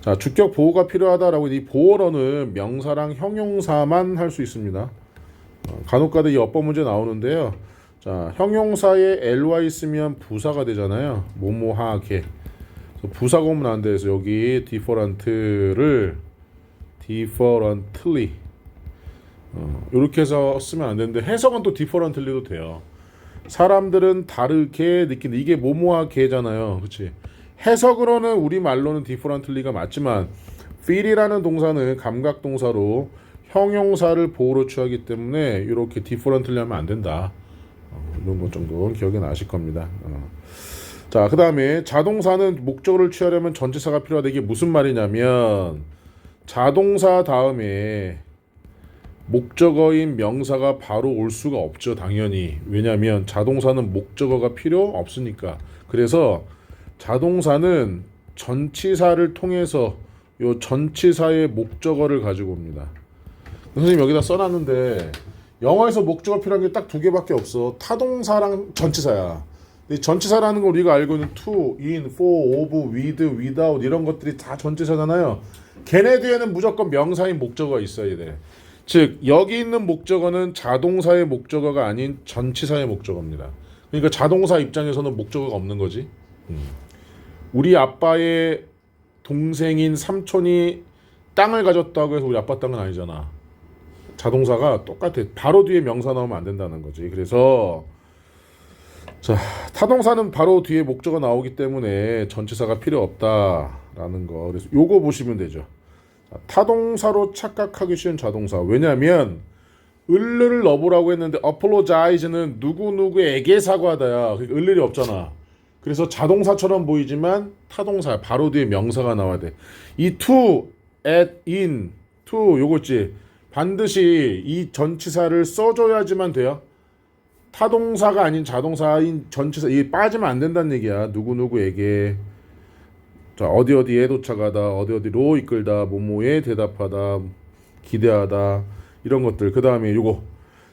자, 주격 보호가 필요하다라고 이 보호어는 명사랑 형용사만 할 수 있습니다. 간혹가다 이 어법 문제 나오는데요. 자, 형용사에 ly 쓰면 부사가 되잖아요. 뭐뭐하게. 부사가 오면 안 돼서 여기 different를 differently 이렇게 해서 쓰면 안 되는데 해석은 또 differently도 돼요. 사람들은 다르게 느끼는 이게 뭐뭐하게잖아요. 그렇지? 해석으로는 우리 말로는 differently가 맞지만 feel이라는 동사는 감각 동사로 형용사를 보호로 취하기 때문에 이렇게 differently 하면 안 된다. 이런 것 정도는 기억에 나실 겁니다. 자, 그 다음에 자동사는 목적어를 취하려면 전치사가 필요하다. 이게 무슨 말이냐면 자동사 다음에 목적어인 명사가 바로 올 수가 없죠. 당연히. 왜냐하면 자동사는 목적어가 필요 없으니까. 그래서 자동사는 전치사를 통해서 요 전치사의 목적어를 가지고 옵니다. 선생님 여기다 써놨는데 영어에서 목적어 필요한 게 딱 두 개밖에 없어. 타동사랑 전치사야. 이 전치사라는 걸 우리가 알고 있는 to, in, for, of, with, without 이런 것들이 다 전치사잖아요. 걔네 뒤에는 무조건 명사인 목적어가 있어야 돼. 즉 여기 있는 목적어는 자동사의 목적어가 아닌 전치사의 목적어입니다. 그러니까 자동사 입장에서는 목적어가 없는 거지. 우리 아빠의 동생인 삼촌이 땅을 가졌다고 해서 우리 아빠 땅은 아니잖아. 자동사가 똑같아. 바로 뒤에 명사 나오면 안 된다는 거지. 그래서 자, 타동사는 바로 뒤에 목적어 나오기 때문에 전치사가 필요 없다라는 거. 그래서 요거 보시면 되죠. 자, 타동사로 착각하기 쉬운 자동사. 왜냐하면 을을 넣어보라고 했는데 apologize는 누구누구에게 사과하다야. 그러니까 을일이 없잖아. 그래서 자동사처럼 보이지만 타동사야. 바로 뒤에 명사가 나와야 돼. 이 to, at, in, to 요거 있지. 반드시 이 전치사를 써줘야지만 돼요. 타동사가 아닌 자동사인 전치사 이게 빠지면 안 된다는 얘기야. 누구누구에게 자 어디어디에 도착하다 어디어디로 이끌다 뭐뭐에 대답하다 기대하다 이런 것들. 그 다음에 요거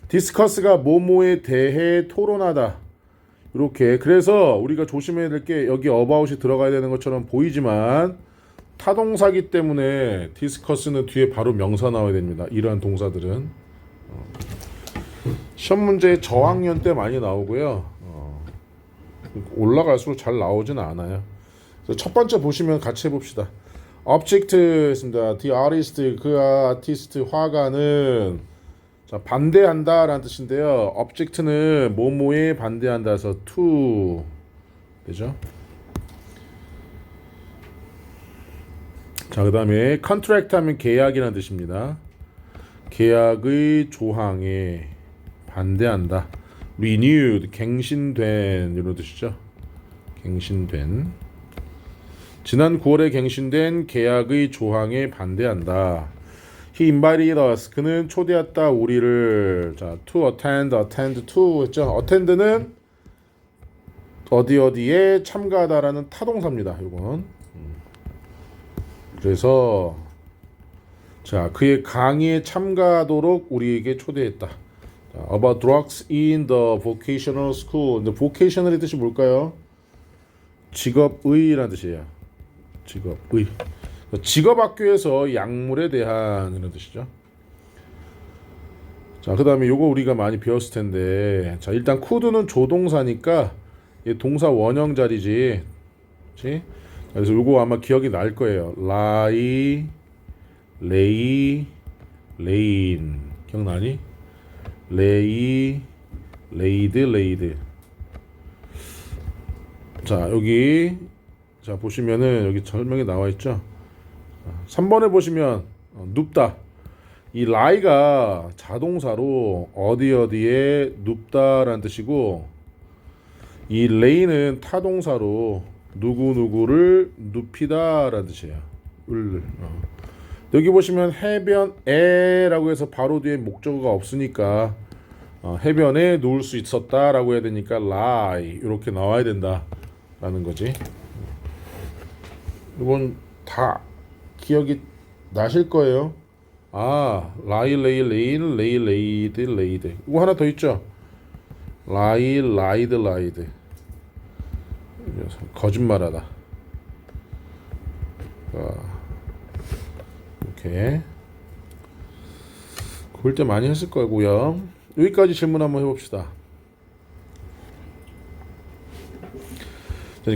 디스커스가 뭐뭐에 대해 토론하다 이렇게. 그래서 우리가 조심해야 될 게 여기 about이 들어가야 되는 것처럼 보이지만 타동사기 때문에 디스커스는 뒤에 바로 명사 나와야 됩니다. 이러한 동사들은 시험 문제 저학년 때 많이 나오고요. 올라갈수록 잘 나오진 않아요. 그래서 첫 번째 보시면 같이 해봅시다. object입니다. the artist, 그 아티스트, 화가는 자, 반대한다라는 뜻인데요. object는 뭐뭐에 반대한다서 to 되죠. 자, 그 다음에 contract 하면 계약이라는 뜻입니다. 계약의 조항에 반대한다. renewed, 갱신된 이런 뜻이죠. 갱신된. 지난 9월에 갱신된 계약의 조항에 반대한다. He invited us. 그는 초대했다 우리를. 자, to attend to 했죠. attend는 어디에 참가하다라는 타동사입니다. 이건. 그래서 자, 그의 강의에 참가하도록 우리에게 초대했다. 자, about drugs in the vocational school. 근데 vocational의 뜻이 뭘까요? 직업의라는 뜻이에요. 직업의. 직업학교에서 약물에 대한 이런 뜻이죠. 자, 그 다음에 요거 우리가 많이 배웠을 텐데, 자, 일단 could는 조동사니까 얘 동사 원형 자리지. 그렇지? 그래서 요거 아마 기억이 날 거예요. lie, lay, lain. 기억나니? lay, laid. 자, 여기 자 보시면은 여기 설명이 나와 있죠. 3번에 보시면 눕다. 이 lie가 자동사로 어디에 눕다라는 뜻이고, 이 lay는 타동사로 누구누구를 눕히다라는 뜻이에요. 여기 보시면 해변에라고 해서 바로 뒤에 목적어가 없으니까 해변에 놓을 수 있었다라고 해야 되니까 lie 이렇게 나와야 된다라는 거지. 이건 다 기억이 나실 거예요. 아, lie, lay, lain, lay, laid, laid. 이거 하나 더 있죠. lie, lied. 거짓말하다. 이렇게 볼 때 많이 했을 거고요. 여기까지 질문 한번 해봅시다.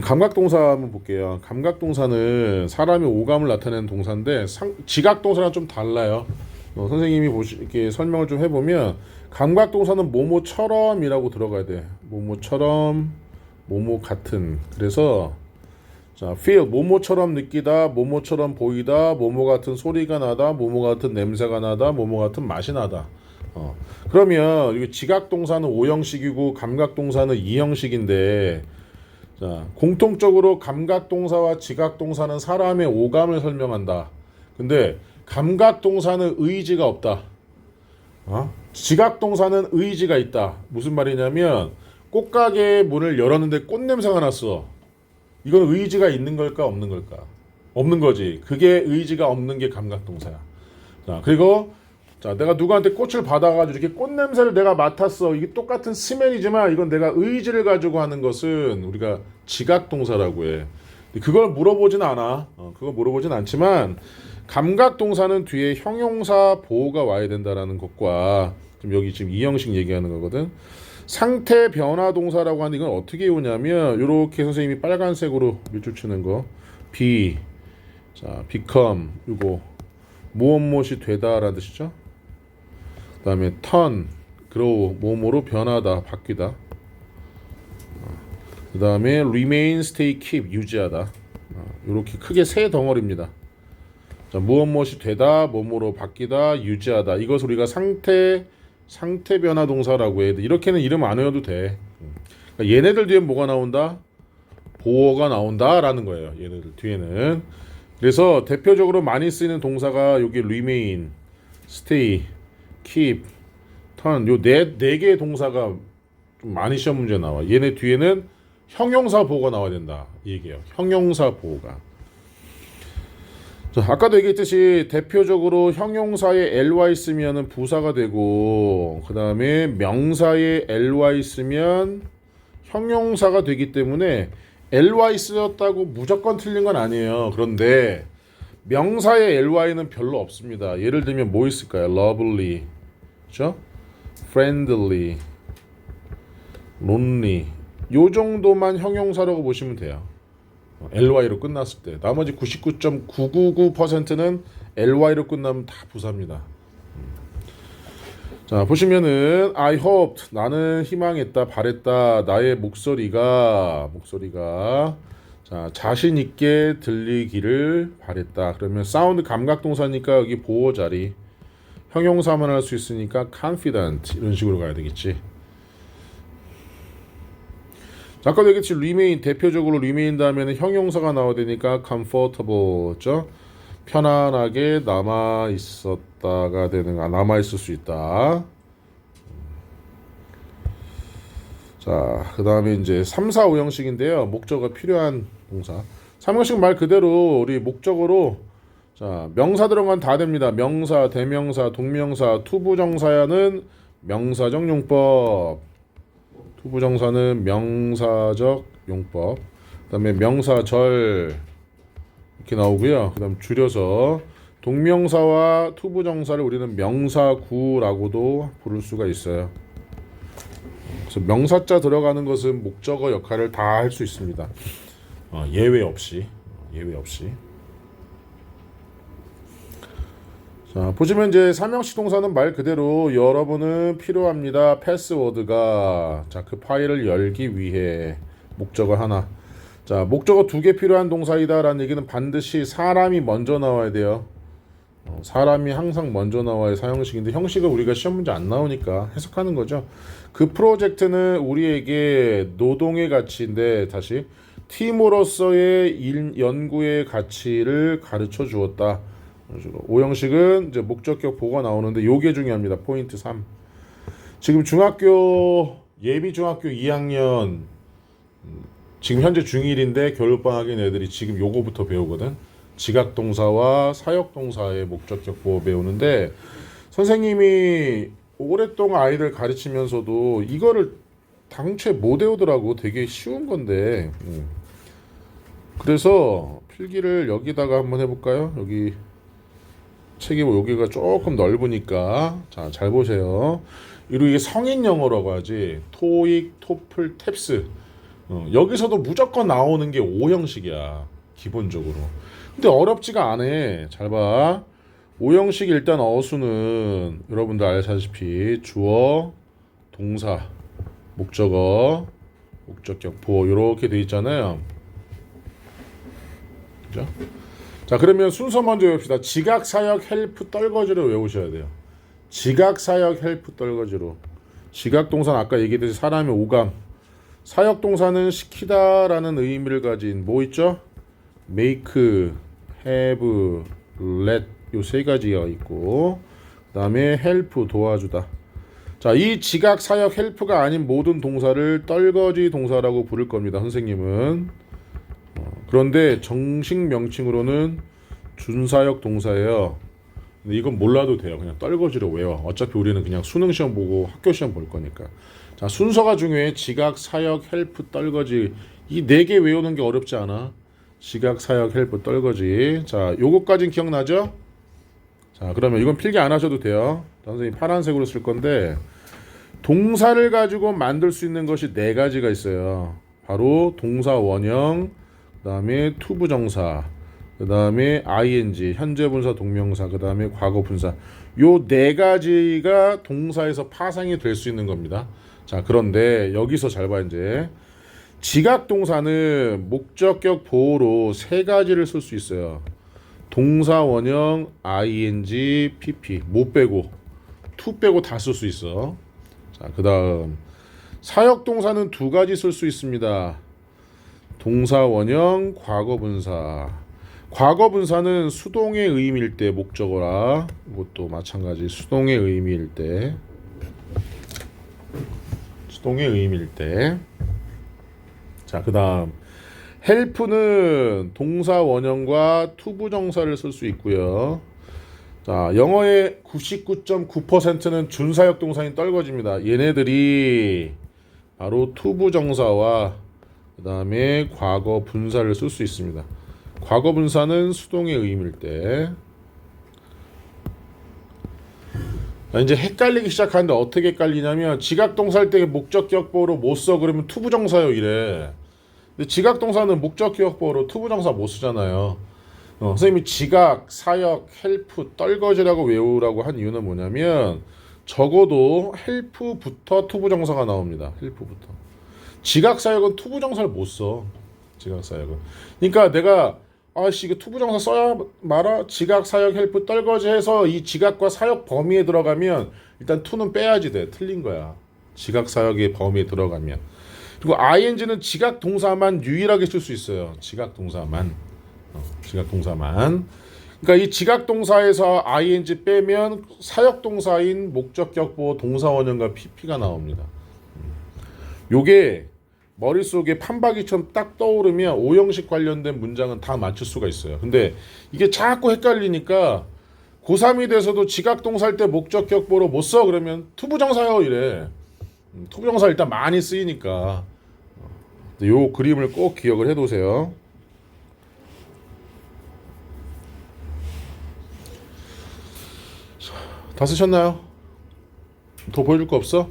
감각동사 한번 볼게요. 감각동사는 사람이 오감을 나타내는 동사인데 지각동사랑 좀 달라요. 선생님이 이렇게 설명을 좀 해보면 감각동사는 뭐뭐처럼이라고 들어가야 돼. 뭐뭐처럼, 뭐뭐 같은. 그래서 자, feel 뭐뭐처럼 느끼다, 뭐뭐처럼 보이다, 뭐뭐 같은 소리가 나다, 뭐뭐 같은 냄새가 나다, 뭐뭐 같은 맛이 나다. 그러면 이게 지각동사는 5형식이고 감각동사는 2형식인데 자, 공통적으로 감각동사와 지각동사는 사람의 오감을 설명한다. 근데 감각동사는 의지가 없다. 지각동사는 의지가 있다. 무슨 말이냐면 꽃가게 문을 열었는데 꽃냄새가 났어. 이건 의지가 있는 걸까 없는 걸까? 없는 거지. 그게 의지가 없는 게 감각동사야. 자, 그리고 자, 내가 누구한테 꽃을 받아가지고 이렇게 꽃냄새를 내가 맡았어. 이게 똑같은 스멜이지만 이건 내가 의지를 가지고 하는 것은 우리가 지각동사라고 해. 그걸 물어보진 않아. 그거 물어보진 않지만 감각동사는 뒤에 형용사 보호가 와야 된다라는 것과 여기 지금 이형식 얘기하는 거거든. 상태 변화 동사라고 하는데 이건 어떻게 오냐면 이렇게 선생님이 빨간색으로 밑줄 치는 거 be, 자 become 이거 무엇무엇이 되다라는 뜻이죠. 그 다음에 turn, grow 뭐뭐로 변하다, 바뀌다. 그 다음에 remain, stay, keep 유지하다. 이렇게 크게 세 덩어리입니다. 자, 무엇무엇이 되다, 뭐뭐로 바뀌다, 유지하다. 이것을 우리가 상태 변화 동사라고 해. 이렇게는 이름 안 외워도 돼. 그러니까 얘네들 뒤에 뭐가 나온다? 보어가 나온다라는 거예요. 얘네들 뒤에는. 그래서 대표적으로 많이 쓰이는 동사가 여기 remain, stay, keep, turn 요 네 개의 동사가 좀 많이 시험 문제 나와. 얘네 뒤에는 형용사 보호가 나와야 된다. 이 얘기예요. 형용사 보호가. 자, 아까도 얘기했듯이 대표적으로 형용사에 ly 쓰면은 부사가 되고 그 다음에 명사에 ly 쓰면 형용사가 되기 때문에 ly 쓰였다고 무조건 틀린 건 아니에요. 그런데 명사의 ly는 별로 없습니다. 예를 들면 뭐 있을까요? lovely, 그렇죠? friendly, lonely 요 정도만 형용사라고 보시면 돼요. ly로 끝났을 때 나머지 99.999%는 ly로 끝나면 다 부사입니다. 자, 보시면은 I hoped 나는 희망했다, 바랬다, 나의 목소리가 자, 자신 있게 들리기를 바랬다. 그러면 사운드 감각동사니까 여기 보호 자리 형용사만 할 수 있으니까 confident 이런 식으로 가야 되겠지. 자, 아까도 얘기했지 remain 대표적으로 remain 다음에는 형용사가 나와야 되니까 comfortable죠. 편안하게 남아 있었다가 되는 남아 있을 수 있다. 자, 그다음에 이제 3, 4, 5형식인데요. 목적어가 필요한 동사. 3형식 말 그대로 우리 목적어로 자, 명사 들어간 다 됩니다. 명사, 대명사, 동명사, 투부정사야는 명사적 용법. 투부정사는 명사적 용법. 그다음에 명사절 이렇게 나오고요. 그다음 줄여서 동명사와 투부정사를 우리는 명사구라고도 부를 수가 있어요. 그래서 명사자 들어가는 것은 목적어 역할을 다 할 수 있습니다. 예외 없이. 자, 보시면 이제 삼형식 동사는 말 그대로 여러분은 필요합니다. 패스워드가 자, 그 파일을 열기 위해 목적어 하나. 자, 목적어 2개 필요한 동사이다라는 얘기는 반드시 사람이 먼저 나와야 돼요. 사람이 항상 먼저 나와야 사형식인데 형식은 우리가 시험 문제 안 나오니까 해석하는 거죠. 그 프로젝트는 우리에게 노동의 가치인데 다시 팀으로서의 연구의 가치를 가르쳐 주었다. 5형식은 이제 목적격 보가 나오는데 요게 중요합니다. 포인트 3. 지금 중학교 예비 중학교 2학년 지금 현재 중1인데 겨울방학인 애들이 지금 요거부터 배우거든. 지각동사와 사역동사의 목적격 보호 배우는데 선생님이 오랫동안 아이들 가르치면서도 이거를 당최 못 외우더라고. 되게 쉬운 건데 그래서 필기를 여기다가 한번 해볼까요? 여기 책이 여기가 조금 넓으니까 자, 잘 보세요. 그리고 이게 성인 영어라고 하지. 토익, 토플, 탭스. 여기서도 무조건 나오는 게 O 형식이야. 기본적으로. 근데 어렵지가 않아. 잘 봐. O 형식 일단 어수는 여러분들 아시다시피 주어, 동사, 목적어, 목적격, 보어 이렇게 돼 있잖아요. 그죠? 자, 그러면 순서 먼저 외웁시다. 지각, 사역, 헬프, 떨거지로 외우셔야 돼요. 지각, 사역, 헬프, 떨거지로. 지각 동사는 아까 얘기했듯이 사람의 오감. 사역 동사는 시키다라는 의미를 가진 뭐 있죠? make, have, let 요 세 가지가 있고, 그다음에 help 도와주다. 자, 이 지각, 사역, 헬프가 아닌 모든 동사를 떨거지 동사라고 부를 겁니다. 선생님은. 그런데 정식 명칭으로는 준사역 동사예요. 근데 이건 몰라도 돼요. 그냥 떨거지로 외워. 어차피 우리는 그냥 수능 시험 보고 학교 시험 볼 거니까. 자, 순서가 중요해. 지각, 사역, 헬프, 떨거지. 이 네 개 외우는 게 어렵지 않아. 지각, 사역, 헬프, 떨거지. 자, 요거까진 기억나죠? 자, 그러면 이건 필기 안 하셔도 돼요. 선생님 파란색으로 쓸 건데 동사를 가지고 만들 수 있는 것이 네 가지가 있어요. 바로 동사 원형, 그다음에 투부정사, 그다음에 ing 현재 분사 동명사, 그다음에 과거 분사. 요 네 가지가 동사에서 파생이 될 수 있는 겁니다. 자, 그런데 여기서 잘 봐. 이제 지각 동사는 목적격 보호로 세 가지를 쓸 수 있어요. 동사 원형, ing, pp 못 빼고 to 빼고 다 쓸 수 있어. 자, 그다음 사역 동사는 두 가지 쓸 수 있습니다. 동사 원형, 과거 분사. 과거 분사는 수동의 의미일 때 목적어라. 이것도 마찬가지 수동의 의미일 때. 수동의 의미일 때. 자, 그다음 헬프는 동사 원형과 투부정사를 쓸 수 있고요. 자, 영어의 99.9%는 준사역 동사인 떨거지입니다. 얘네들이 바로 투부정사와 그 다음에 과거 분사를 쓸 수 있습니다. 과거 분사는 수동의 의미일 때. 자, 이제 헷갈리기 시작하는데 어떻게 헷갈리냐면 지각 동사일 때 목적격 보호로 못 써 그러면 투부정사요 이래. 근데 지각 동사는 목적격 보호로 투부정사 못 쓰잖아요. 선생님이 지각, 사역, 헬프, 떨거지라고 외우라고 한 이유는 뭐냐면 적어도 헬프부터 투부정사가 나옵니다. 헬프부터. 지각, 사역은 투부정사를 못 써. 지각, 사역은. 그러니까 내가 아씨 이거 투부정사 써야 말아. 지각, 사역, 헬프, 떨거지 해서 이 지각과 사역 범위에 들어가면 일단 투는 빼야지 돼. 틀린 거야. 지각, 사역의 범위에 들어가면. 그리고 ing는 지각 동사만 유일하게 쓸 수 있어요. 지각 동사만. 지각 동사만. 그러니까 이 지각 동사에서 ing 빼면 사역 동사인 목적격 보호 동사 원형과 pp가 나옵니다. 요게 머릿속에 판박이처럼 딱 떠오르면 오형식 관련된 문장은 다 맞출 수가 있어요. 근데 이게 자꾸 헷갈리니까 고3이 돼서도 지각 동사일 때 목적격 보호로 못 써 그러면 투부정사요 이래. 투부정사 일단 많이 쓰이니까 요 그림을 꼭 기억을 해두세요. 다 쓰셨나요? 더 보여줄 거 없어?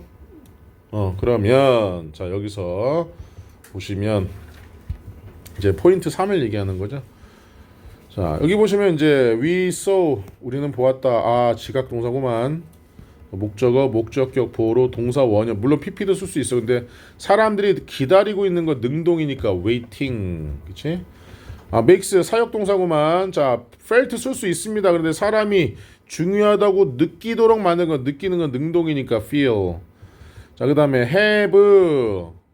그러면 자 여기서 보시면 이제 포인트 3을 얘기하는 거죠. 자 여기 보시면 이제 we saw 우리는 보았다. 아 지각 동사구만. 목적어 목적격 보호로 동사 원형 물론 pp도 쓸 수 있어. 근데 사람들이 기다리고 있는 거 능동이니까 waiting 그치? 아 makes 사역 동사구만. 자 felt 쓸 수 있습니다. 그런데 사람이 중요하다고 느끼도록 만든 건 느끼는 건 능동이니까 feel. 자 그다음에 have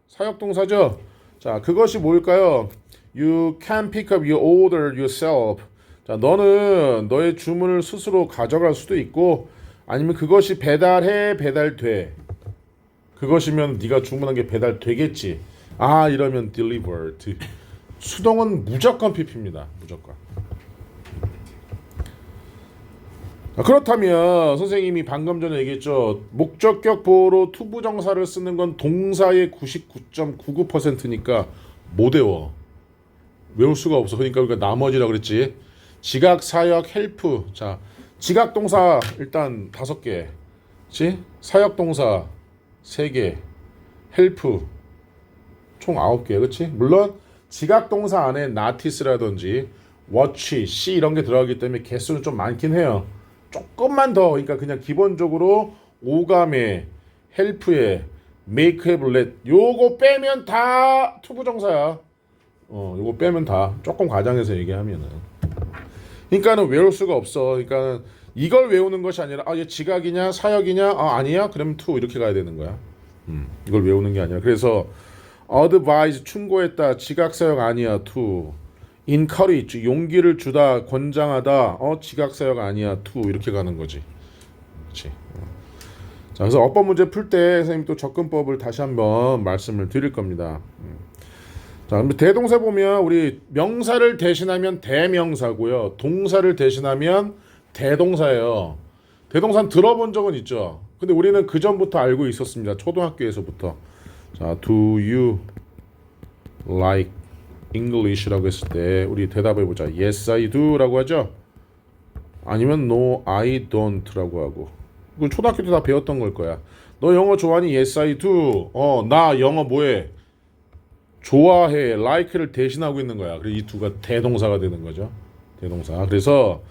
사역 동사죠. 자 그것이 뭘까요? You can pick up your order yourself. 자 너는 너의 주문을 스스로 가져갈 수도 있고 아니면 그것이 배달해 배달돼. 그것이면 네가 주문한 게 배달되겠지. 아 이러면 delivered. 수동은 무조건 pp입니다. 무조건. 그렇다면 선생님이 방금 전에 얘기했죠. 목적격 보호로 투부정사를 쓰는 건 동사의 99.99%니까 못 외워. 외울 수가 없어. 그러니까 우리가 나머지라고 그랬지. 지각, 사역, 헬프. 자, 지각동사 일단 5개, 그렇지? 사역동사 3개, 헬프 총 9개, 그렇지? 물론 지각동사 안에 notice라든지 watch, see 이런 게 들어가기 때문에 개수는 좀 많긴 해요. 조금만 더, 그러니까 그냥 기본적으로 오감에, 헬프에, make, have, let 요거 빼면 다 투부정사야. 요거 빼면 다 조금 과장해서 얘기하면은. 그러니까는 외울 수가 없어. 그러니까는 이걸 외우는 것이 아니라 얘 지각이냐 사역이냐 아니야 그러면 to 이렇게 가야 되는 거야. 이걸 외우는 게 아니라 그래서 advise 충고했다 지각 사역 아니야 to encourage 용기를 주다 권장하다 지각 사역 아니야 to 이렇게 가는 거지. 그렇지. 자 그래서 어법 문제 풀 때 선생님 또 접근법을 다시 한번 말씀을 드릴 겁니다. 자, 그럼 대동사 보면 우리 명사를 대신하면 대명사고요. 동사를 대신하면 대동사예요. 대동사는 들어본 적은 있죠. 근데 우리는 그 전부터 알고 있었습니다. 초등학교에서부터. 자, do you like English라고 했을 때 우리 대답해 보자. Yes, I do라고 하죠. 아니면 No, I don't라고 하고. 이건 초등학교 때 다 배웠던 걸 거야. 너 영어 좋아하니? Yes, I do. 나 영어 뭐해? 좋아해, like를 대신하고 있는 거야. 그래서 이 두가 대동사가 되는 거죠. 대동사. 그래서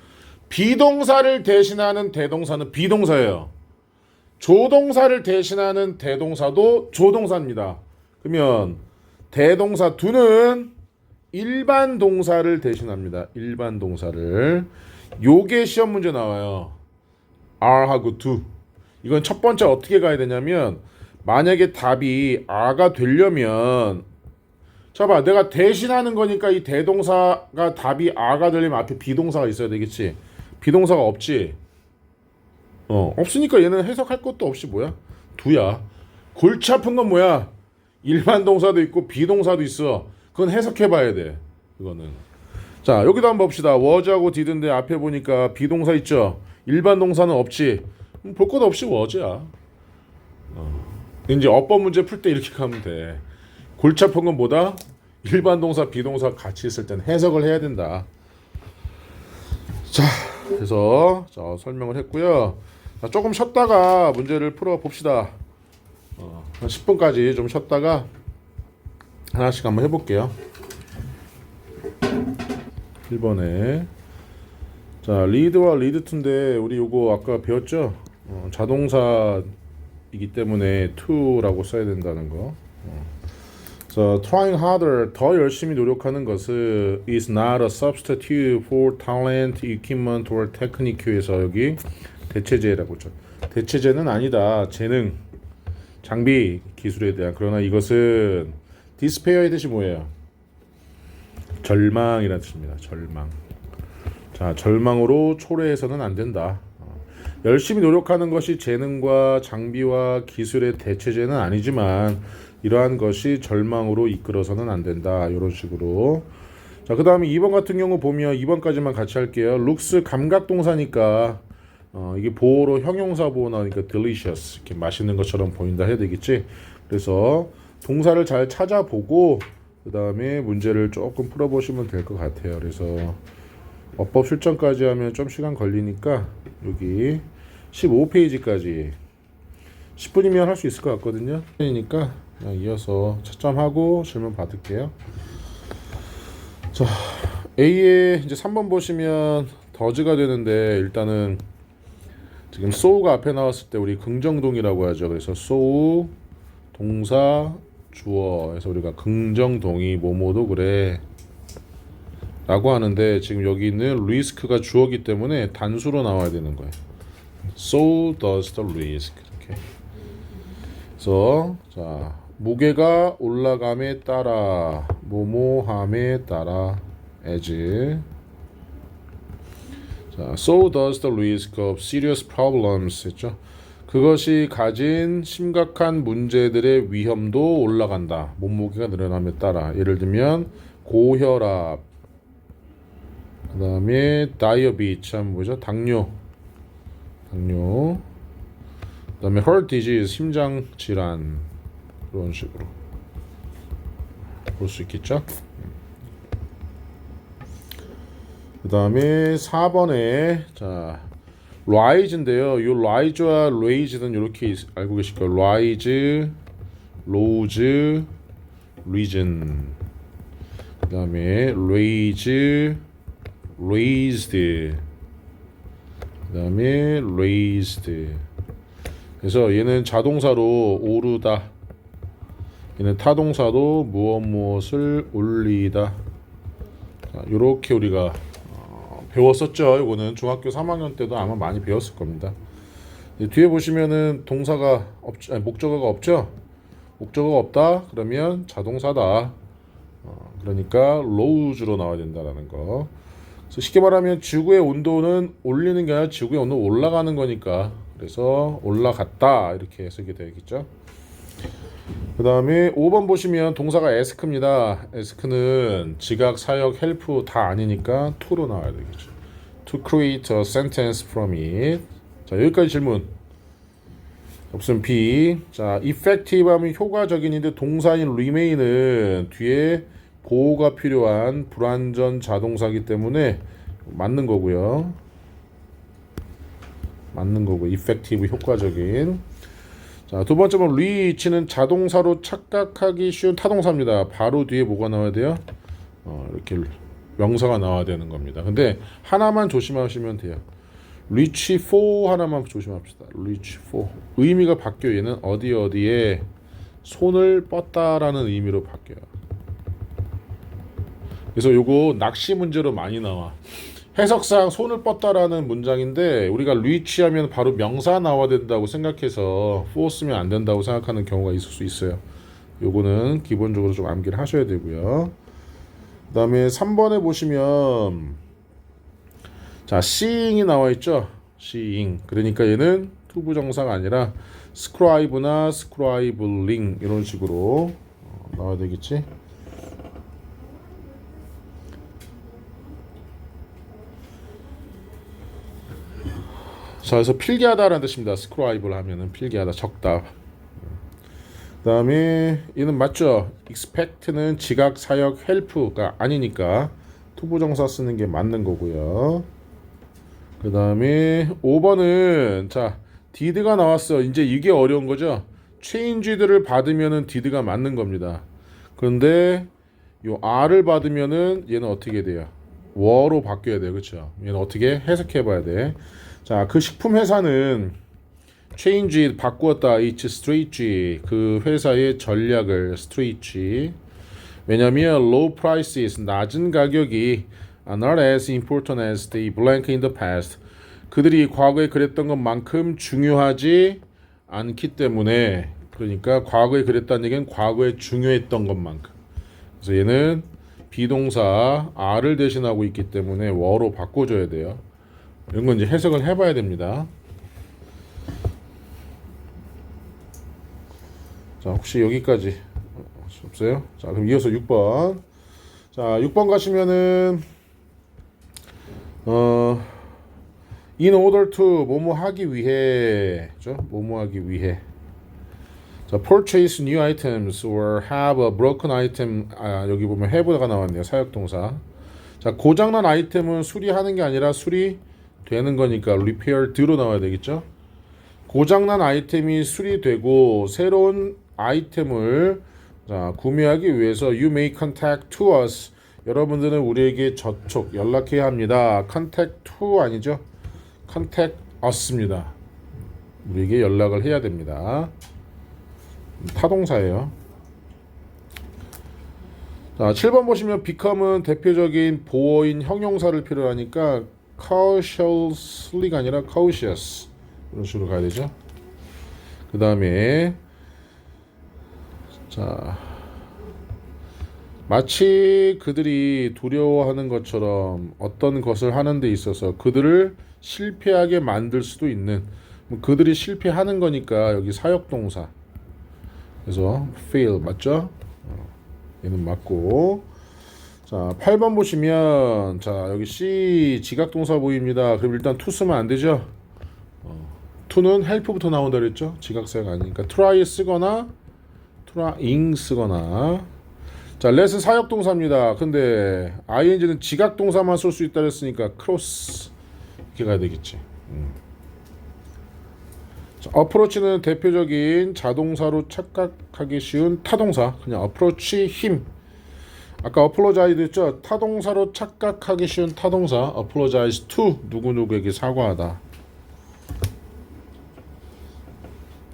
비동사를 대신하는 대동사는 비동사예요. 조동사를 대신하는 대동사도 조동사입니다. 그러면 대동사 두는 일반 동사를 대신합니다. 일반 동사를. 요게 시험 문제 나와요. are하고 do. 이건 첫 번째 어떻게 가야 되냐면 만약에 답이 are가 되려면 봐, 내가 대신하는 거니까 이 대동사가 답이 are가 되려면 앞에 비동사가 있어야 되겠지. 비동사가 없지. 없으니까 얘는 해석할 것도 없이 뭐야? do야. 골치 아픈 건 뭐야? 일반 동사도 있고 비동사도 있어. 그건 해석해 봐야 돼. 그거는. 자, 여기도 한번 봅시다. was하고 did인데 앞에 보니까 비동사 있죠. 일반 동사는 없지. 볼 것 없이 was야. 이제 어법 문제 풀 때 이렇게 가면 돼. 골치 아픈 건 뭐다? 일반 동사, 비동사 같이 있을 땐 해석을 해야 된다. 자, 그래서 설명을 했고요. 자, 조금 쉬었다가 문제를 풀어 봅시다. 한 10분까지 좀 쉬었다가 하나씩 한번 해볼게요. 1번에 자, 리드와 리드2인데 우리 요거 아까 배웠죠? 자동사이기 때문에 to라고 써야 된다는 거. So, trying harder, 더 열심히 노력하는 것은 is not a substitute for talent, equipment or technique에서 여기 대체제라고 했죠. 대체제는 아니다. 재능, 장비, 기술에 대한. 그러나 이것은 despair의 뜻이 뭐예요? 절망이라는 뜻입니다. 절망. 자, 절망으로 초래해서는 안 된다. 열심히 노력하는 것이 재능과 장비와 기술의 대체제는 아니지만 이러한 것이 절망으로 이끌어서는 안 된다. 이런 식으로. 자, 그 다음에 2번 같은 경우 보면 2번까지만 같이 할게요. looks 감각동사니까 이게 보어로 형용사 보어 나오니까 delicious 이렇게 맛있는 것처럼 보인다 해야 되겠지. 그래서 동사를 잘 찾아보고 그 다음에 문제를 조금 풀어보시면 될 것 같아요. 그래서 어법 실전까지 하면 좀 시간 걸리니까 여기 15페이지까지 10분이면 할 수 있을 것 같거든요. 그러니까 이어서 채점하고 질문 받을게요. 자, A에 이제 3번 보시면 더즈가 되는데 일단은 지금 so가 앞에 나왔을 때 우리 긍정동이라고 하죠. 그래서 so 동사 주어에서 우리가 긍정동의 뭐뭐도 그래 라고 하는데 지금 여기 있는 risk가 주어기 때문에 단수로 나와야 되는 거예요. So does the risk. 이렇게. 그래서 자, 무게가 올라감에 따라 뭐뭐함에 따라 as 자, so does the risk of serious problems 했죠. 그것이 가진 심각한 문제들의 위험도 올라간다. 몸무게가 늘어남에 따라. 예를 들면 고혈압, 그 다음에 다이어비치 하면 뭐죠? 당뇨, 그 다음에 heart disease, 심장 질환 그런 식으로 볼 수 있겠죠? 그 다음에 4번에 자 rise인데요. 이 rise와 raise는 이렇게 알고 계실 거예요. rise, rose, risen. 그다음에 raise, raised. 그다음에 raised. 그래서 얘는 자동사로 오르다. 얘는 타동사로 무엇을 올리다. 자, 요렇게 우리가 배웠었죠. 이거는 중학교 3학년 때도 아마 많이 배웠을 겁니다. 뒤에 보시면은 동사가 없죠, 아니, 목적어가 없죠. 목적어가 없다 그러면 자동사다. 그러니까 rose로 나와야 된다라는 거. 그래서 쉽게 말하면 지구의 온도는 올리는 게 아니라 지구의 온도는 올라가는 거니까, 그래서 올라갔다 이렇게 쓰게 되겠죠. 그 다음에 5번 보시면 동사가 ask입니다. ask는 지각, 사역, help 다 아니니까 to로 나와야 되겠죠. To create a sentence from it. 자, 여기까지 질문. 옵션 B. 자, effective 하면 효과적인인데 동사인 remain은 뒤에 보호가 필요한 불완전 자동사이기 때문에 맞는 거고요. 맞는 거고, effective 효과적인. 자, 두 번째는 reach는 자동사로 착각하기 쉬운 타동사입니다. 바로 뒤에 뭐가 나와야 돼요? 이렇게 명사가 나와야 되는 겁니다. 근데 하나만 조심하시면 돼요. reach for 하나만 조심합시다. reach for. 의미가 바뀌어요. 얘는 어디에 손을 뻗다라는 의미로 바뀌어요. 그래서 요거 낚시 문제로 많이 나와. 해석상 손을 뻗다라는 문장인데 우리가 reach 하면 바로 명사 나와야 된다고 생각해서 for 쓰면 안 된다고 생각하는 경우가 있을 수 있어요. 요거는 기본적으로 좀 암기를 하셔야 되고요. 그 다음에 3번에 보시면 자, seeing이 나와 있죠. seeing. 그러니까 얘는 투부정사가 아니라 scribe나 scribling 이런 식으로 나와야 되겠지. 자, 그래서 필기하다라는 뜻입니다. scribe를 하면은 필기하다, 적다. 그 다음에 얘는 맞죠? expect는 지각, 사역, help가 아니니까 투부정사 쓰는 게 맞는 거고요. 그 다음에 5번은 자, did가 나왔어. 이제 이게 어려운 거죠. changed를 받으면은 did가 맞는 겁니다. 그런데 요 r을 받으면은 얘는 어떻게 돼요? were로 바뀌어야 돼요. 그렇죠? 얘는 어떻게 해석해 봐야 돼. 자, 그 식품 회사는 change 바꾸었다. it's strategy. 그 회사의 전략을 strategy. 왜냐면 low prices 낮은 가격이 are not as important as they blank in the past. 그들이 과거에 그랬던 것만큼 중요하지 않기 때문에, 그러니까 과거에 그랬다는 얘기는 과거에 중요했던 것만큼. 그래서 얘는 비동사 are를 대신하고 있기 때문에 were로 바꿔줘야 돼요. 이런 건 이제 해석을 해봐야 됩니다. 자, 혹시 여기까지 없어요? 자, 그럼 이어서 6번. 자, 6번 가시면은 in order to 뭐뭐 하기 위해, 그죠? 뭐뭐 하기 위해. 자, purchase new items or have a broken item. 아, 여기 보면 have가 나왔네요. 사역동사. 자, 고장난 아이템은 수리하는 게 아니라 수리되는 거니까 repaired로 나와야 되겠죠? 고장난 아이템이 수리되고 새로운 아이템을 자, 구매하기 위해서 you may contact to us. 여러분들은 우리에게 접촉, 연락해야 합니다. contact to 아니죠? contact us입니다. 우리에게 연락을 해야 됩니다. 타동사예요. 자, 7번 보시면 become은 대표적인 보어인 형용사를 필요로 하니까 cautiously가 아니라 cautious 이런 식으로 가야 되죠. 그 다음에 자, 마치 그들이 두려워하는 것처럼 어떤 것을 하는 데 있어서 그들을 실패하게 만들 수도 있는, 그들이 실패하는 거니까 여기 사역동사. 그래서 fail 맞죠? 얘는 맞고. 자, 8번 보시면 자, 여기 C 지각동사 보입니다. 그럼 일단 to 쓰면 안 되죠? to는 help부터 나온다 그랬죠? 지각사가 아니니까 try 쓰거나 trying 쓰거나. 자, let은 사역동사입니다. 근데 ing는 지각동사만 쓸 수 있다 그랬으니까 cross 이렇게 가야 되겠지. 자, 어프로치는 대표적인 자동사로 착각하기 쉬운 타동사. 그냥 어프로치 힘. 아까 apologize 했죠? 타동사로 착각하기 쉬운 타동사. apologize to 누구누구에게 사과하다.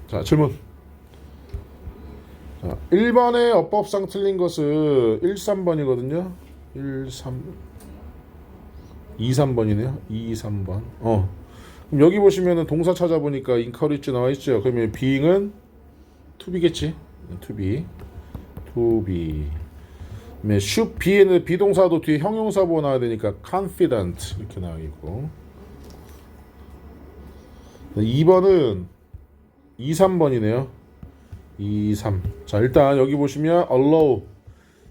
자, 질문. 자, 1번의 어법상 틀린 것은 1, 3번이거든요. 1, 3 2, 3번이네요. 2, 3번. 그럼 여기 보시면은 동사 찾아보니까 encourage 나와 있죠. 그러면 being은 to be겠지. to be. to be. should be에는 비동사도 뒤에 형용사 보고 나와야 되니까 confident 이렇게 나와 있고. 2번은 2, 3번이네요. 2, 3. 자, 일단 여기 보시면 allow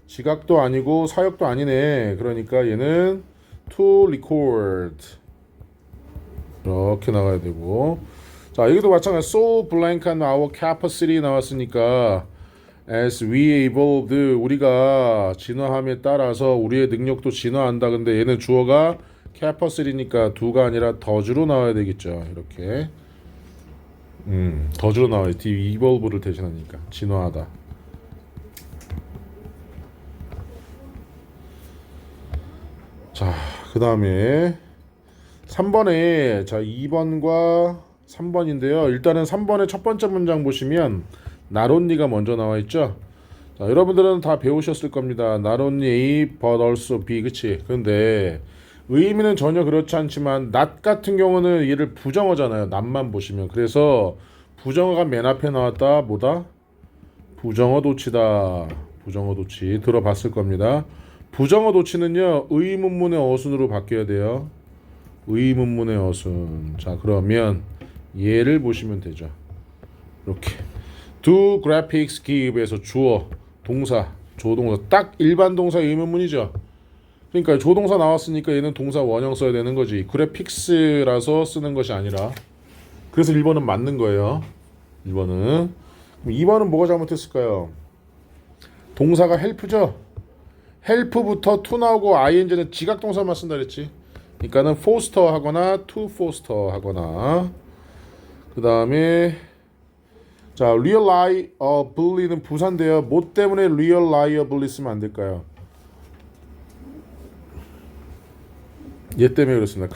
지각도 아니고 사역도 아니네. 그러니까 얘는 to record 이렇게 나가야 되고. 자, 여기도 마찬가지 so blank on our capacity 나왔으니까 as we evolved 우리가 진화함에 따라서 우리의 능력도 진화한다. 근데 얘는 주어가 capacity니까 do가 아니라 does로 나와야 되겠죠. 이렇게 does로 나와요. evolve를 대신하니까 진화하다. 자, 그 다음에 3번에 자 2번과 3번인데요. 일단은 3번의 첫 번째 문장 보시면 not only가 먼저 나와 있죠. 자, 여러분들은 다 배우셨을 겁니다. not only A but also B. 그치? 근데 의미는 전혀 그렇지 않지만 not 같은 경우는 얘를 부정어잖아요. not만 보시면. 그래서 부정어가 맨 앞에 나왔다. 뭐다? 부정어 도치다. 부정어 도치 들어봤을 겁니다. 부정어 도치는요 의문문의 어순으로 바뀌어야 돼요. 의문문의 어순. 자, 그러면 얘를 보시면 되죠. 이렇게 do graphics give에서 주어 동사 조동사 딱 일반 동사 의문문이죠. 그러니까 조동사 나왔으니까 얘는 동사 원형 써야 되는 거지. graphics라서 쓰는 것이 아니라. 그래서 1번은 맞는 거예요. 1번은. 그럼 2번은 뭐가 잘못했을까요? 동사가 help죠. help부터 to 나오고 ing는 지각 동사만 쓴다 그랬지. 그러니까는 foster 하거나 to foster 하거나. 그 다음에 자 reliably는 부사인데요. 뭐 때문에 reliably 쓰면 안 될까요? 얘 때문에 그렇습니다.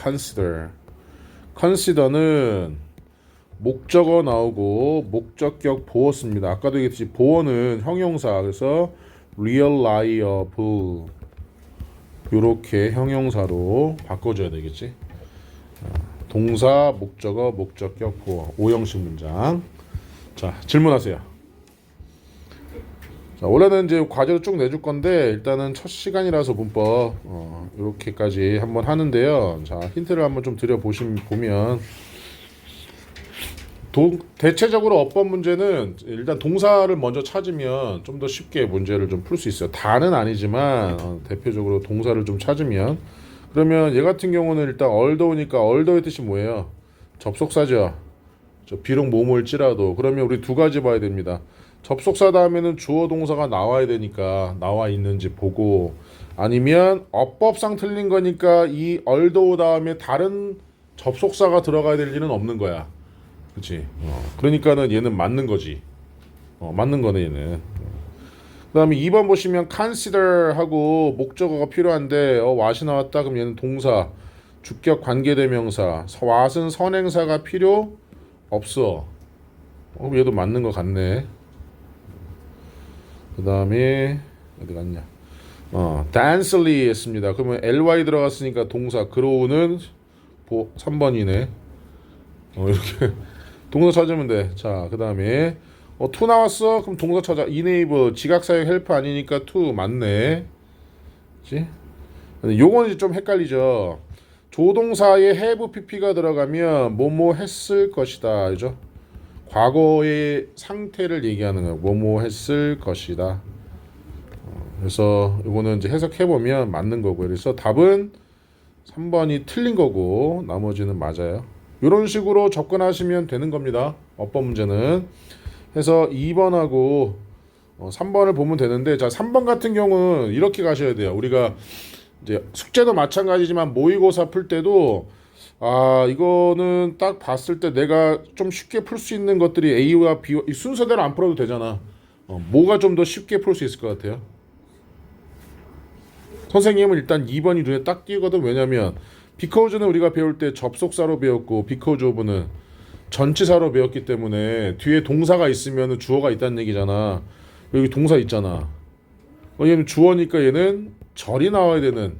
consider는 목적어 나오고 목적격 보어 씁니다. 아까도 얘기했듯이 보어는 형용사. 그래서 reliable 요렇게 형용사로 바꿔줘야 되겠지. 동사, 목적어, 목적격, 보어 5형식 문장. 자, 질문하세요. 자, 원래는 이제 과제로 쭉 내줄 건데 일단은 첫 시간이라서 문법 이렇게까지 한번 하는데요. 자, 힌트를 한번 좀 보면 대체적으로 어법 문제는 일단 동사를 먼저 찾으면 좀 더 쉽게 문제를 좀 풀 수 있어요. 다는 아니지만 대표적으로 동사를 좀 찾으면 그러면 얘 같은 경우는 일단 although니까 although의 뜻이 뭐예요? 접속사죠. 비록 뭐뭐일지라도. 그러면 우리 두 가지 봐야 됩니다. 접속사 다음에는 주어 동사가 나와야 되니까 나와 있는지 보고 아니면 어법상 틀린 거니까 이 although 다음에 다른 접속사가 들어가야 될 일은 없는 거야. 그치? 그러니까는 얘는 맞는 거지. 맞는 거네 얘는. 그 다음에 2번 보시면 consider 하고 목적어가 필요한데 what이 나왔다. 그럼 얘는 동사 주격 관계대명사 what은 선행사가 필요 없어. 얘도 맞는 거 같네. 그 다음에 어디 갔냐? densely 했습니다. 그러면 ly 들어갔으니까 동사 그로우는 3번이네. 이렇게 동사 찾으면 돼. 자, 그 다음에 to 나왔어. 그럼 동사 찾아. enable 지각사역 헬프 아니니까 to 맞네. 그치? 요건 이제 좀 헷갈리죠. 조동사에 have pp가 들어가면 뭐뭐 했을 것이다. 그죠? 과거의 상태를 얘기하는 거예요. 뭐뭐 했을 것이다. 그래서 이거는 이제 해석해 보면 맞는 거고요. 그래서 답은 3번이 틀린 거고 나머지는 맞아요. 이런 식으로 접근하시면 되는 겁니다. 어법 문제는. 해서 2번하고 3번을 보면 되는데 자 3번 같은 경우는 이렇게 가셔야 돼요. 우리가 이제 숙제도 마찬가지지만 모의고사 풀 때도 아, 이거는 딱 봤을 때 내가 좀 쉽게 풀 수 있는 것들이 A와 B 이 순서대로 안 풀어도 되잖아. 뭐가 좀 더 쉽게 풀 수 있을 것 같아요? 선생님은 일단 2번이 눈에 딱 띄거든. 왜냐면 비커우즈는 우리가 배울 때 접속사로 배웠고 비커우즈 오브는 전치사로 배웠기 때문에 뒤에 동사가 있으면 주어가 있다는 얘기잖아. 여기 동사 있잖아. 얘는 주어니까 얘는 절이 나와야 되는.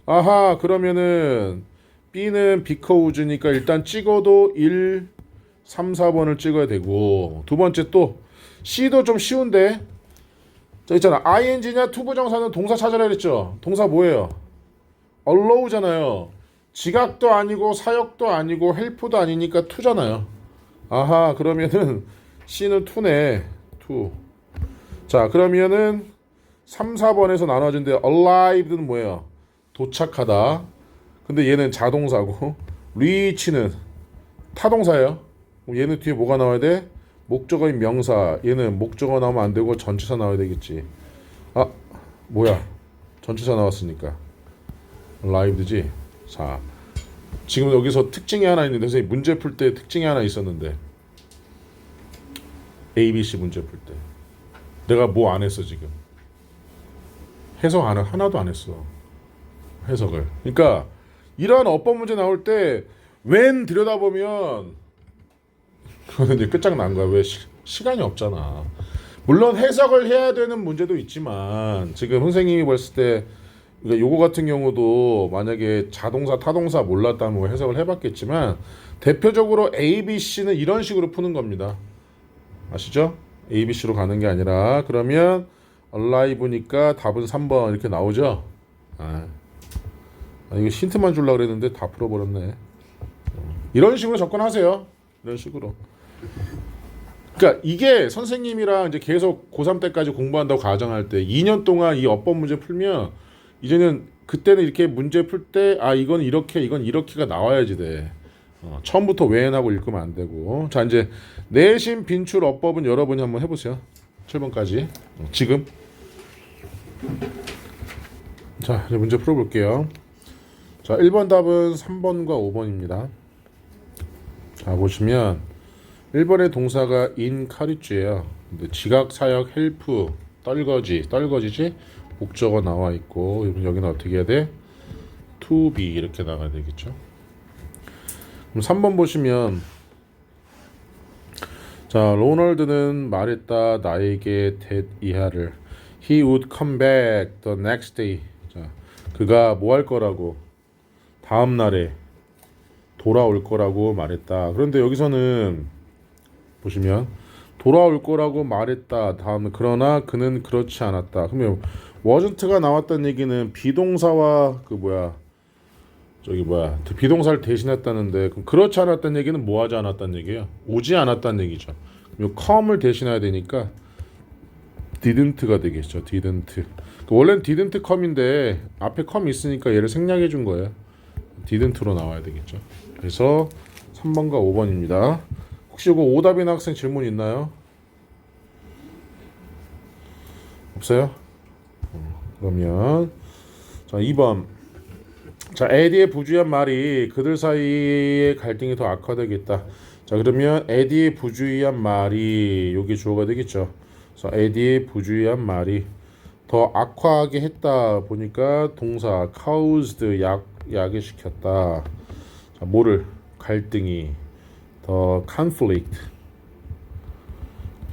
아하, 그러면은 B는 비커우즈니까 일단 찍어도 1, 3, 4번을 찍어야 되고, 두 번째 또 C도 좀 쉬운데. 자, 있잖아. ing냐 투부정사는 동사 찾아라 그랬죠. 동사 뭐예요? allow잖아요. 지각도 아니고 사역도 아니고 헬프도 아니니까 투잖아요. 아하, 그러면은 C는 투네. 투. 자, 그러면은 3, 4번에서 나눠진데 arrived는 뭐예요? 도착하다. 근데 얘는 자동사고 reach는 타동사예요. 얘는 뒤에 뭐가 나와야 돼? 목적어인 명사. 얘는 목적어 나오면 안 되고 전치사 나와야 되겠지. 아, 뭐야? 전치사 나왔으니까 arrived지. 자, 지금 여기서 특징이 하나 있는데 선생님 문제 풀 때 특징이 하나 있었는데 ABC 문제 풀 때 내가 뭐 안 했어 지금? 해석 하나도 안 했어. 해석을. 그러니까 이러한 어법 문제 나올 때 웬 들여다보면 그거는 이제 끝장난 거야. 왜 시간이 없잖아. 물론 해석을 해야 되는 문제도 있지만 지금 선생님이 봤을 때 그러니까 요거 같은 경우도 만약에 자동사 타동사 몰랐다면 뭐 해석을 해봤겠지만 대표적으로 A, B, C는 이런 식으로 푸는 겁니다. 아시죠? A, B, C로 가는 게 아니라 그러면 alive니까 답은 3번 이렇게 나오죠. 이거 힌트만 주려고 그랬는데 다 풀어버렸네. 이런 식으로 접근하세요. 이런 식으로. 그러니까 이게 선생님이랑 이제 계속 고3 때까지 공부한다고 가정할 때 2년 동안 이 어법 문제 풀면 이제는 그때는 이렇게 문제 풀 때 아 이건 이렇게 이건 이렇게가 나와야지 돼. 처음부터 왜하고 읽으면 안 되고. 자, 이제 내신 빈출 어법은 여러분이 한번 해보세요. 7번까지 지금. 자, 이제 문제 풀어볼게요. 자, 1번 답은 3번과 5번입니다. 자, 보시면 1번의 동사가 encourage예요. 근데 지각, 사역, help, 떨거지지? 목적어 나와 있고 여기는 어떻게 해야 돼? to be 이렇게 나가야 되겠죠. 그럼 3번 보시면 자, 로널드는 말했다 나에게 that 이하를 he would come back the next day. 자, 그가 뭐 할 거라고? 다음 날에 돌아올 거라고 말했다. 그런데 여기서는 보시면 돌아올 거라고 말했다. 다음 그러나 그는 그렇지 않았다. 그러면 wasn't가 나왔다는 얘기는 비동사와 비동사를 대신했다는데 그럼 그렇지 않았다는 얘기는 뭐 하지 않았다는 얘기예요? 오지 않았다는 얘기죠. 그럼 come을 대신해야 되니까 didn't가 되겠죠. didn't. 원래는 didn't come인데 앞에 come 있으니까 얘를 생략해 준 거예요. didn't로 나와야 되겠죠. 그래서 3번과 5번입니다. 혹시 이거 오답인 학생 질문 있나요? 없어요? 그러면 자 2번. 자, 에디의 부주의한 말이 그들 사이의 갈등이 더 악화되겠다. 자, 그러면 에디의 부주의한 말이 여기 주어가 되겠죠. 그래서 에디의 부주의한 말이 더 악화하게 했다 보니까 동사 caused 야기 시켰다. 자, 뭐를? 갈등이 더 conflict.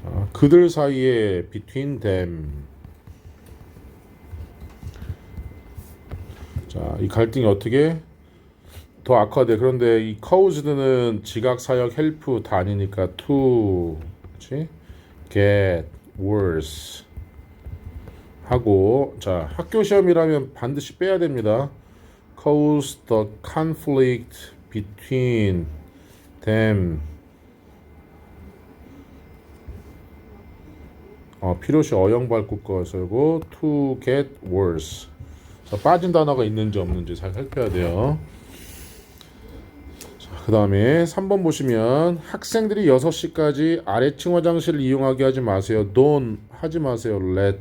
자, 그들 사이에 between them. 자, 이 갈등이 어떻게 더 악화돼? 그런데 이 caused는 지각, 사역, help 다 아니니까 to, 그렇지? get worse 하고 자, 학교 시험이라면 반드시 빼야 됩니다. cause the conflict between them. 필요시 어영 밟고 써고 to get worse. 자, 빠진 단어가 있는지 없는지 잘 살펴야 돼요. 그 다음에 3번 보시면 학생들이 6시까지 아래층 화장실을 이용하게 하지 마세요. Don't 하지 마세요. Let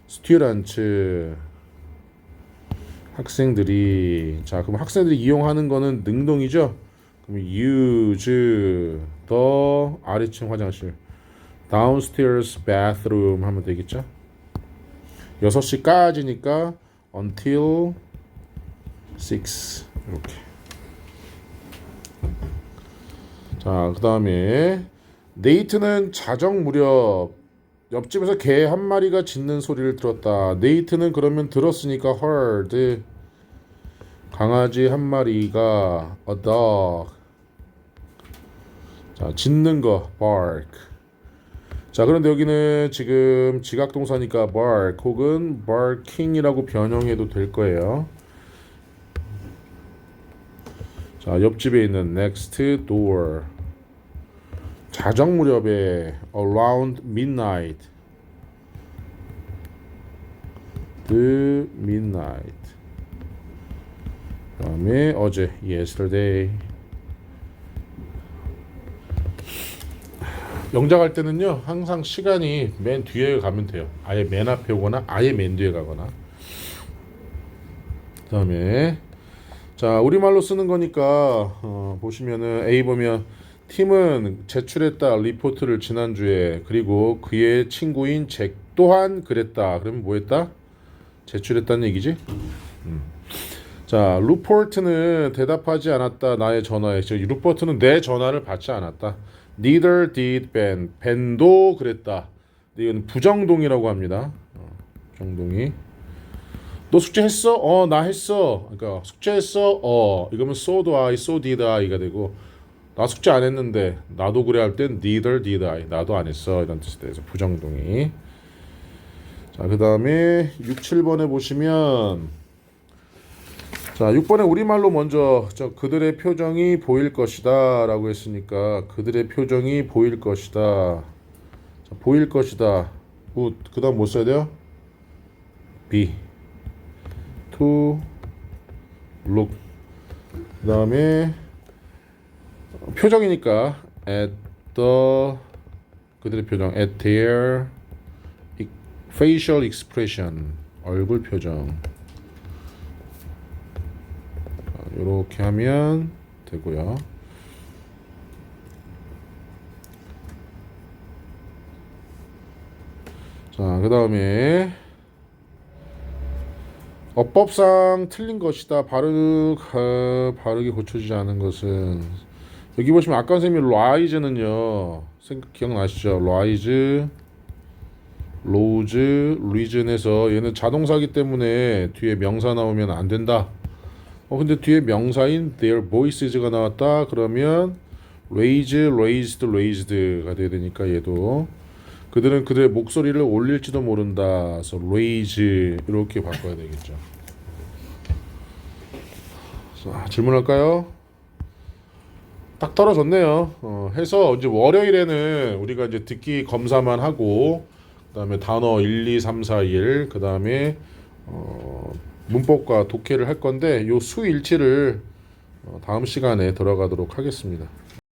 students 학생들이 자 그럼 학생들이 이용하는 거는 능동이죠. 그럼 use the 아래층 화장실 downstairs bathroom 하면 되겠죠. 6시까지니까 until 6 이렇게. 자 그 다음에 네이트는 자정 무렵 옆집에서 개 한 마리가 짖는 소리를 들었다. 네이트는 그러면 들었으니까 heard 강아지 한 마리가 a dog 자 짖는 거 bark 자 그런데 여기는 지금 지각동사니까 bark 혹은 barking이라고 변형해도 될 거예요. 자 옆집에 있는 next door 자정 무렵에 around midnight the midnight 그다음에 어제 yesterday 영작할 때는요 항상 시간이 맨 뒤에 가면 돼요. 아예 맨 앞에 오거나 아예 맨 뒤에 가거나. 그다음에 자 우리말로 쓰는 거니까 보시면은 A 보면 팀은 제출했다 리포트를 지난주에 그리고 그의 친구인 잭 또한 그랬다. 그러면 뭐 했다? 제출했다는 얘기지. 자 루포트는 대답하지 않았다 나의 전화에. 루포트는 내 전화를 받지 않았다. Neither did Ben. 벤도 그랬다. 이건 부정동이라고 합니다. 부정동이. 너 숙제했어? 나 했어. 그러니까 숙제했어? 이거면 so do I, so did I가 되고 나 숙제 안 했는데 나도 그래 할 땐 neither did I. 나도 안 했어. 이런 뜻이 돼서 부정동이. 자, 그다음에 6, 7번에 보시면 자, 6번에 우리말로 먼저 그들의 표정이 보일 것이다 라고 했으니까 그들의 표정이 보일 것이다. 자, 보일 것이다. 그 다음 뭐 써야 돼요? be to look 그 다음에 표정이니까 at the 그들의 표정 at their facial expression 얼굴 표정 이렇게 하면 되고요. 자, 그 다음에 어법상 틀린 것이다. 바르게 고쳐지지 않은 것은 여기 보시면 아까 선생님이 rise는요. 기억나시죠? rise, rose, reason에서 얘는 자동사기 때문에 뒤에 명사 나오면 안 된다. 근데 뒤에 명사인 their voices가 나왔다. 그러면 raise, raised, raised가 돼야 되니까 얘도 그들은 그들의 목소리를 올릴지도 모른다. 그래서 raise 이렇게 바꿔야 되겠죠. 자, 질문할까요? 딱 떨어졌네요. 해서 이제 월요일에는 우리가 이제 듣기 검사만 하고 그다음에 단어 1, 2, 3, 4, 1 그다음에 문법과 독해를 할 건데 요 수일치를 다음 시간에 들어가도록 하겠습니다.